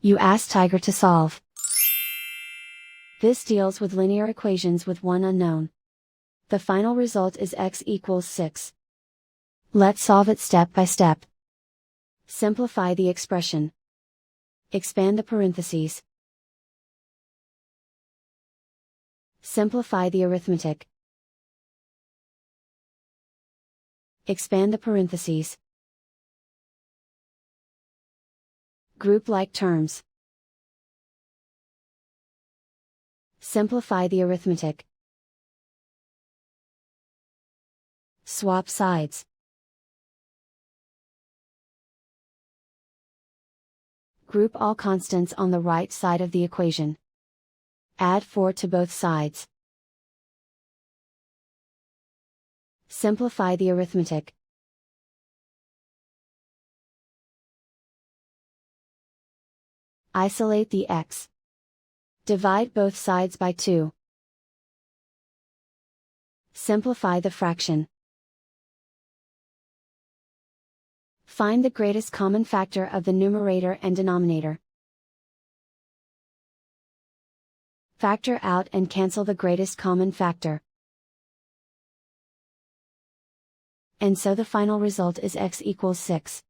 You ask Tiger to solve. This deals with linear equations with one unknown. The final result is x equals 6. Let's solve it step by step. Simplify the expression. Expand the parentheses. Simplify the arithmetic. Expand the parentheses. Group like terms. Simplify the arithmetic. Swap sides. Group all constants on the right side of the equation. Add 4 to both sides. Simplify the arithmetic. Isolate the x. Divide both sides by 2. Simplify the fraction. Find the greatest common factor of the numerator and denominator. Factor out and cancel the greatest common factor. And so the final result is x equals 6.